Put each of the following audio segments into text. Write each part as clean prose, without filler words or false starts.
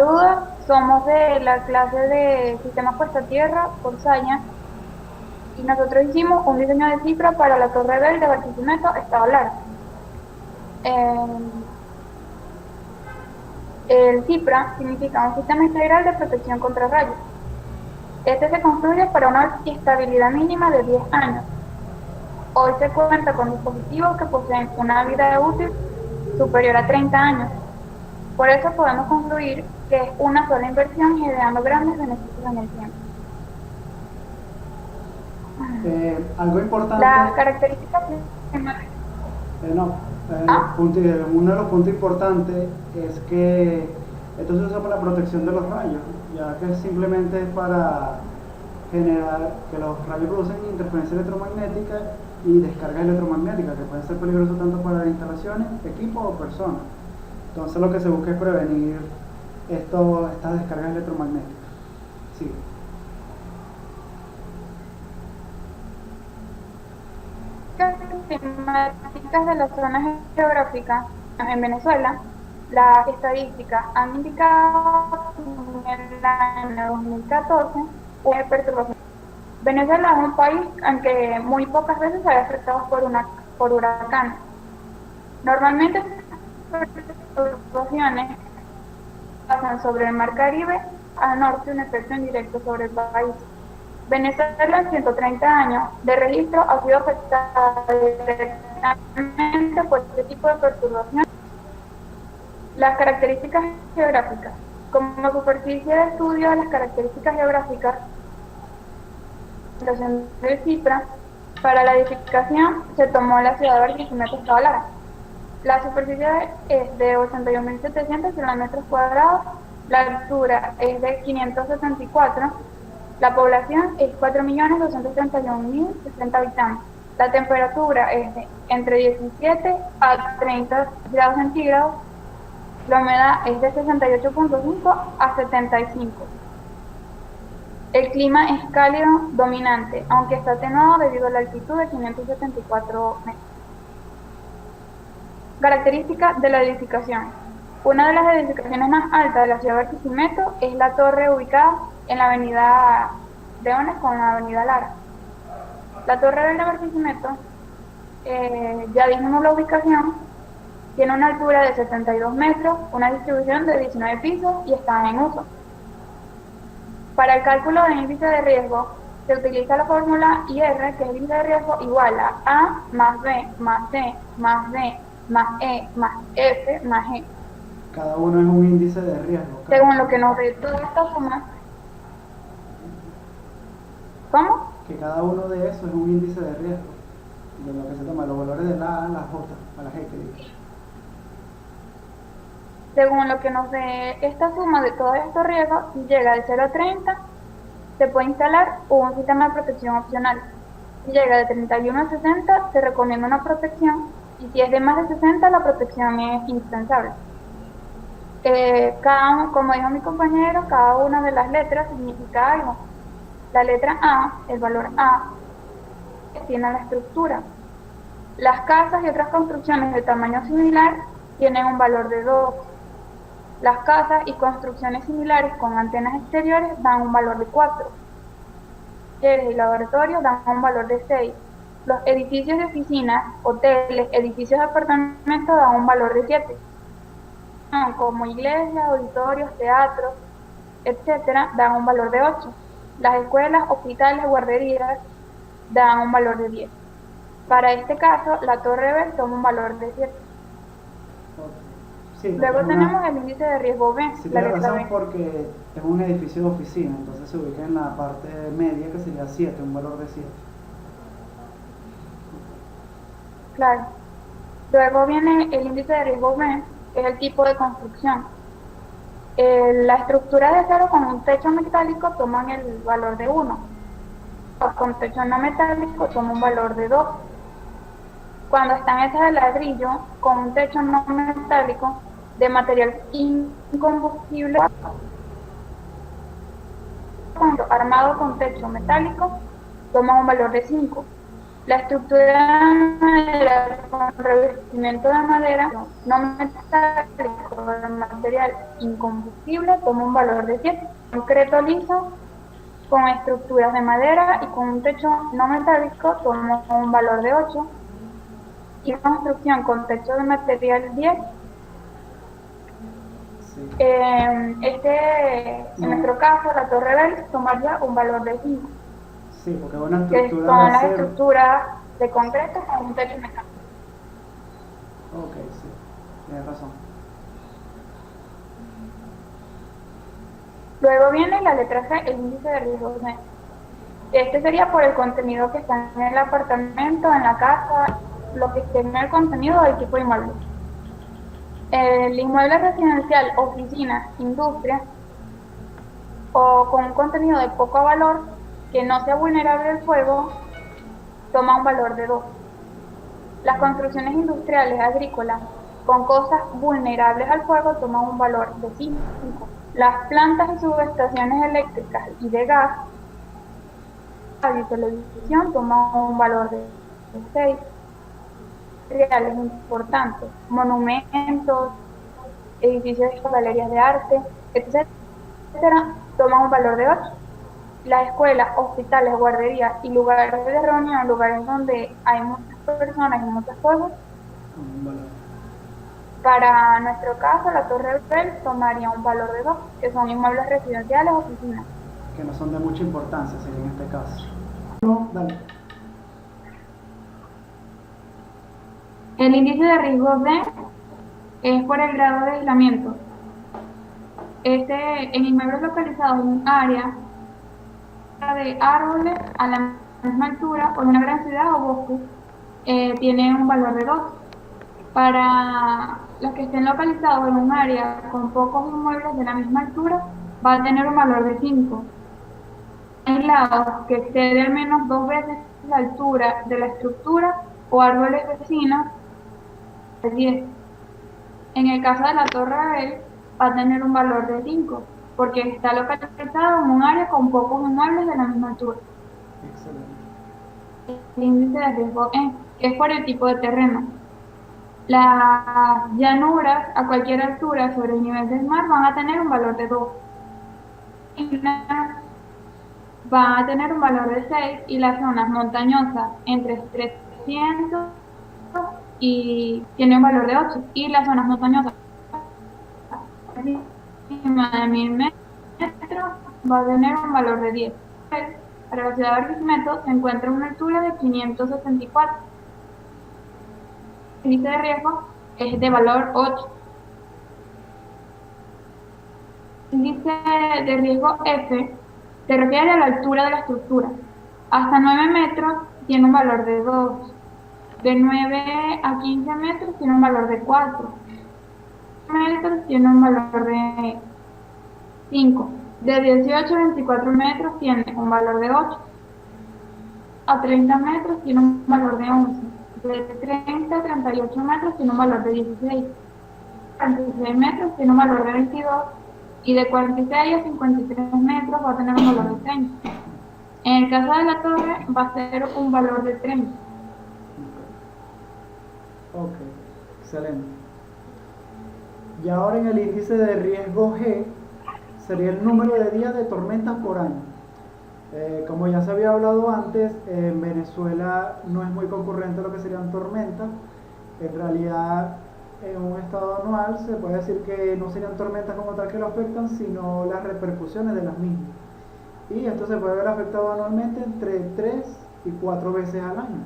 Saludos, somos de la clase de Sistemas Puesta a Tierra por Saña y nosotros hicimos un diseño de cifra para la Torre Bell de Barquisimeto, Estado Lara. El CIPRA significa un sistema integral de protección contra rayos. Este se construye para una estabilidad mínima de 10 años. Hoy se cuenta con dispositivos que poseen una vida útil superior a 30 años. Por eso podemos concluir que es una sola inversión generando grandes beneficios en el tiempo. Algo importante, Las características no, ¿Ah? uno de los puntos importantes es que esto se usa para la protección de los rayos, ya que simplemente es para generar que los rayos producen interferencia electromagnética y descargas electromagnéticas que pueden ser peligrosas tanto para las instalaciones, equipos o personas. Entonces lo que se busca es prevenir estas descargas electromagnéticas. Sí. climáticas de las zonas geográficas en Venezuela, las estadísticas han indicado que en el año 2014 hubo perturbación. Venezuela es un país en que muy pocas veces se ve afectado por huracanes. Normalmente estas perturbaciones pasan sobre el Mar Caribe al norte, un efecto indirecto sobre el país. Venezuela en 130 años de registro ha sido afectada directamente por este tipo de perturbación. Las características geográficas. Como superficie de estudio de las características geográficas del CIPRA, para la edificación se tomó la ciudad de Barquisimeto, Estado Lara. La superficie es de 81.700 kilómetros cuadrados, la altura es de 574, la población es 4.231.060 habitantes. La temperatura es de entre 17 a 30 grados centígrados. La humedad es de 68.5 a 75. El clima es cálido dominante, aunque está atenuado debido a la altitud de 574 metros. Características de la edificación. Una de las edificaciones más altas de la ciudad de Barquisimeto es la torre ubicada en la avenida Leones con la avenida Lara. La torre de Barquisimeto, ya dijimos la ubicación, tiene una altura de 72 metros, una distribución de 19 pisos y está en uso. Para el cálculo del índice de riesgo se utiliza la fórmula IR, que es el índice de riesgo igual a A más B más C más D más E más F más G. Cada uno es un índice de riesgo. Según lo que nos dé toda esta suma. ¿Cómo? Que cada uno de esos es un índice de riesgo, de lo que se toma, los valores de la A, la J, a la G que digo. Según lo que nos dé esta suma de todos estos riesgos, si llega de 0 a 30, se puede instalar un sistema de protección opcional. Si llega de 31 a 60, se recomienda una protección, y si es de más de 60, la protección es indispensable. Como dijo mi compañero, cada una de las letras significa algo. La letra A, el valor A, tiene la estructura. Las casas y otras construcciones de tamaño similar tienen un valor de 2. Las casas y construcciones similares con antenas exteriores dan un valor de 4. Talleres y laboratorios dan un valor de 6. Los edificios de oficinas, hoteles, edificios de apartamentos dan un valor de 7. Como iglesias, auditorios, teatros, etcétera, dan un valor de 8. Las escuelas, hospitales, guarderías dan un valor de 10. Para este caso, la Torre Bell toma un valor de 7. Sí, Luego tenemos el índice de riesgo B, sí, la tiene letra razón B. porque es un edificio de oficina, entonces se ubica en la parte media que sería 7, un valor de 7. Claro. Luego viene el índice de riesgo B, que es el tipo de construcción. La estructura de acero con un techo metálico toman el valor de 1. Con techo no metálico toma un valor de 2. Cuando están hechas de ladrillo con un techo no metálico de material incombustible, armado con techo metálico, toma un valor de 5. La estructura de madera con revestimiento de madera no metálico de material incombustible toma un valor de 7. Concreto liso con estructuras de madera y con un techo no metálico toma un valor de 8. Y construcción con techo de material 10. Sí. En nuestro caso, la Torre Bell tomaría un valor de 5, Sí, porque es una que estructura de son las acero. estructuras de concreto con un techo metálico. Ok, sí, tienes razón. Luego viene la letra C, el índice de riesgo C. Este sería por el contenido que está en el apartamento, en la casa, lo que esté en el contenido del tipo de inmueble. El inmueble residencial, oficina, industria, o con un contenido de poco valor que no sea vulnerable al fuego, toma un valor de 2. Las construcciones industriales agrícolas con cosas vulnerables al fuego toman un valor de 5. Las plantas y subestaciones eléctricas y de gas, radio y televisión toman un valor de 6. Reales importantes, monumentos, edificios y galerías de arte, etcétera, toman un valor de 8. Las escuelas, hospitales, guarderías y lugares de reunión, lugares donde hay muchas personas y muchas cosas, Un valor. para nuestro caso, la Torre Eiffel tomaría un valor de 2, que son inmuebles residenciales o oficinas. Que no son de mucha importancia, sería en este caso. No, dale. El índice de riesgo D es por el grado de aislamiento. En inmuebles localizados en un área de árboles a la misma altura o en una gran ciudad o bosque, tiene un valor de 2. Para los que estén localizados en un área con pocos inmuebles de la misma altura, va a tener un valor de 5. Aislados que excede al menos 2 veces la altura de la estructura o árboles vecinos, de 10. En el caso de la Torre Eiffel, va a tener un valor de 5, porque está localizado en un área con pocos inmuebles de la misma altura. Excelente. El índice de riesgo E es por el tipo de terreno. Las llanuras a cualquier altura sobre el nivel del mar van a tener un valor de 2. Van a tener un valor de 6 y las zonas montañosas entre 300 y tiene un valor de 8. Y las zonas montañosas encima de 1000 metros va a tener un valor de 10. Para la ciudad de Barquisimeto se encuentra a una altura de 564. El índice de riesgo es de valor 8. El índice de riesgo F se refiere a la altura de la estructura. Hasta 9 metros tiene un valor de 2. De 9 a 15 metros tiene un valor de 4. Metros tiene un valor de 5. De 18 a 24 metros tiene un valor de 8. A 30 metros tiene un valor de 11. De 30 a 38 metros tiene un valor de 16. 46 metros tiene un valor de 22. Y de 46 a 53 metros va a tener un valor de 30. En el caso de la torre va a ser un valor de 30. Ok, excelente. Y ahora en el índice de riesgo G sería el número de días de tormentas por año. Como ya se había hablado antes, en Venezuela no es muy concurrente lo que serían tormentas. En realidad, en un estado anual se puede decir que no serían tormentas como tal que lo afectan, sino las repercusiones de las mismas. Y esto se puede ver afectado anualmente entre 3 y 4 veces al año.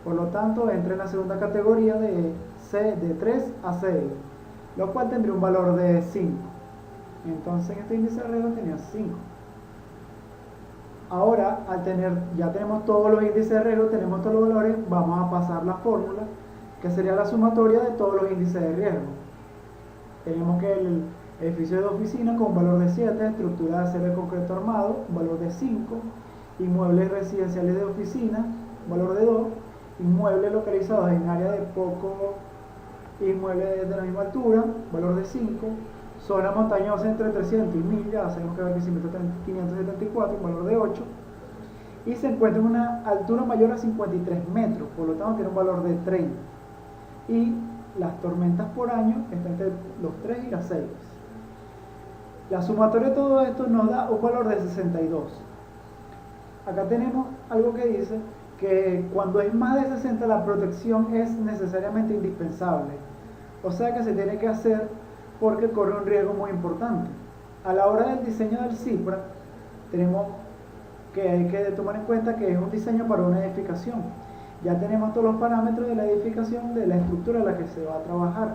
Por lo tanto, entra en la segunda categoría de 3 a 6, lo cual tendría un valor de 5. Entonces, este índice de riesgo tenía 5. Ahora, ya tenemos todos los índices de riesgo, tenemos todos los valores, vamos a pasar la fórmula, que sería la sumatoria de todos los índices de riesgo. Tenemos que el edificio de oficina con un valor de 7, estructura de acero de concreto armado, un valor de 5, inmuebles residenciales de oficina, un valor de 2, inmuebles localizados en área de poco inmuebles de la misma altura, valor de 5, zona montañosa entre 300 y 1000, ya sabemos que Barquisimeto está en 574, valor de 8, y se encuentra en una altura mayor a 53 metros, por lo tanto tiene un valor de 30. Y las tormentas por año está entre los 3 y las 6. La sumatoria de todo esto nos da un valor de 62. Acá tenemos algo que dice que cuando es más de 60 la protección es necesariamente indispensable. O sea que se tiene que hacer porque corre un riesgo muy importante. A la hora del diseño del CIPRA tenemos que hay que tomar en cuenta que es un diseño para una edificación. Ya tenemos todos los parámetros de la edificación, de la estructura en la que se va a trabajar.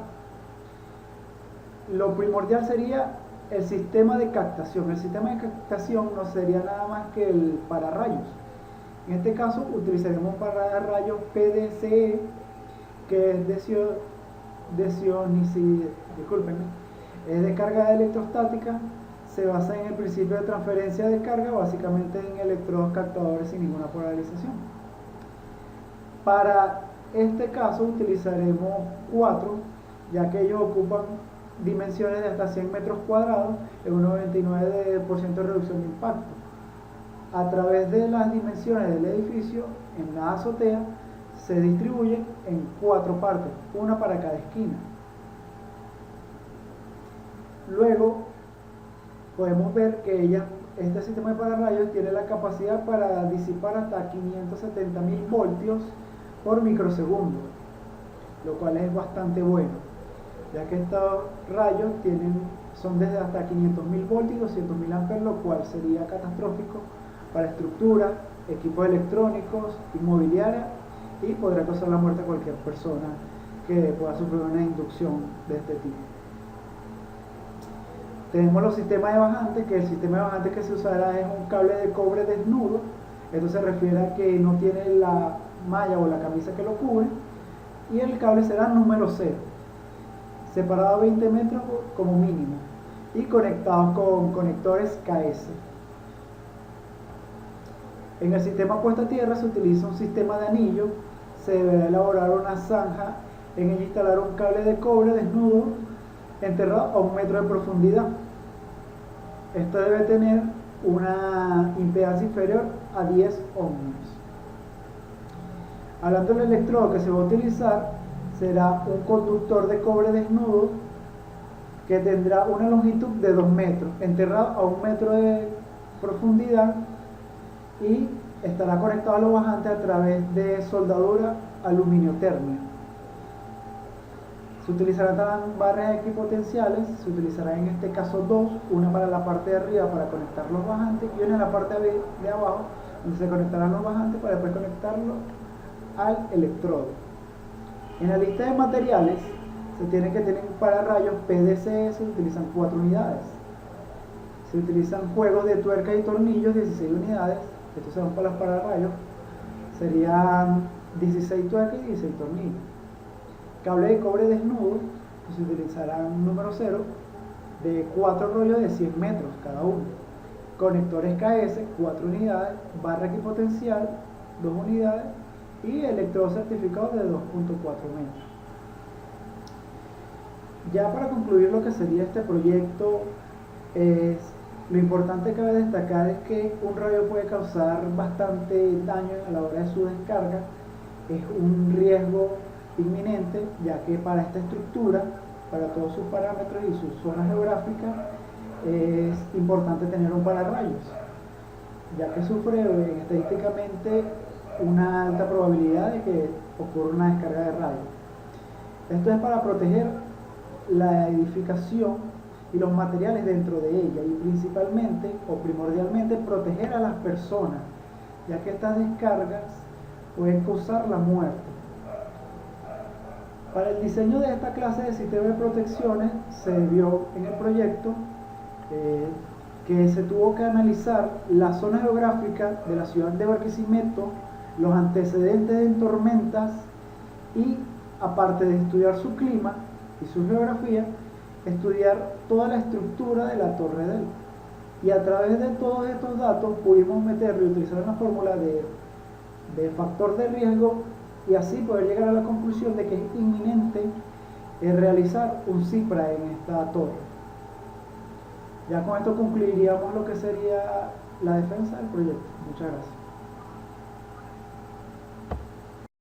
Lo primordial sería el sistema de captación. El sistema de captación no sería nada más que el pararrayos. En este caso utilizaremos un pararrayos PDCE, que es es de carga electrostática. Se basa en el principio de transferencia de carga, básicamente en electrodos captadores sin ninguna polarización. Para este caso utilizaremos 4, ya que ellos ocupan dimensiones de hasta 100 metros cuadrados en un 99% de reducción de impacto. A través de las dimensiones del edificio, en la azotea, se distribuyen en 4 partes, una para cada esquina. Luego, podemos ver que este sistema de pararrayos tiene la capacidad para disipar hasta 570.000 voltios por microsegundo, lo cual es bastante bueno, ya que estos rayos son desde hasta 500.000 voltios y 200.000 amperes, lo cual sería catastrófico para estructuras, equipos electrónicos, inmobiliaria, y podría causar la muerte a cualquier persona que pueda sufrir una inducción de este tipo. Tenemos los sistemas de bajante, que el sistema de bajante que se usará es un cable de cobre desnudo. Esto se refiere a que no tiene la malla o la camisa que lo cubre, y el cable será número 0, separado a 20 metros como mínimo y conectado con conectores KS. En el sistema puesta a tierra se utiliza un sistema de anillo. Se deberá elaborar una zanja en ella, instalar un cable de cobre desnudo enterrado a 1 metro de profundidad. Esto debe tener una impedancia inferior a 10 ohms. Hablando del electrodo que se va a utilizar, será un conductor de cobre desnudo que tendrá una longitud de 2 metros, enterrado a 1 metro de profundidad, y estará conectado a los bajantes a través de soldadura aluminio termia. Se utilizarán también barras equipotenciales. Se utilizará en este caso 2, una para la parte de arriba para conectar los bajantes y una en la parte de abajo donde se conectarán los bajantes para después conectarlo al electrodo. En la lista de materiales se tiene que tener para rayos PDCE. Se utilizan 4 unidades. Se utilizan juegos de tuercas y tornillos, 16 unidades. Estos son para los pararrayos, serían 16 tuercas y 16 tornillos. Cable de cobre desnudo, pues se utilizarán número 0, de 4 rollos de 100 metros cada uno. Conectores KS, 4 unidades, barra equipotencial, 2 unidades, y electrodos certificados de 2.4 metros. Ya para concluir lo que sería este proyecto, lo importante que cabe destacar es que un rayo puede causar bastante daño a la hora de su descarga. Es un riesgo inminente, ya que para esta estructura, para todos sus parámetros y sus zonas geográficas, es importante tener un pararrayos, ya que sufre estadísticamente una alta probabilidad de que ocurra una descarga de rayos. Esto es para proteger la edificación y los materiales dentro de ella, y principalmente o primordialmente proteger a las personas, ya que estas descargas pueden causar la muerte. Para el diseño de esta clase de sistema de protecciones se vio en el proyecto que se tuvo que analizar la zona geográfica de la ciudad de Barquisimeto, los antecedentes de tormentas, y aparte de estudiar su clima y su geografía, estudiar toda la estructura de la Torre Del. Y a través de todos estos datos pudimos meterlo y utilizar una fórmula de factor de riesgo, y así poder llegar a la conclusión de que es inminente realizar un CIPRA en esta torre. Ya con esto concluiríamos lo que sería la defensa del proyecto. Muchas gracias.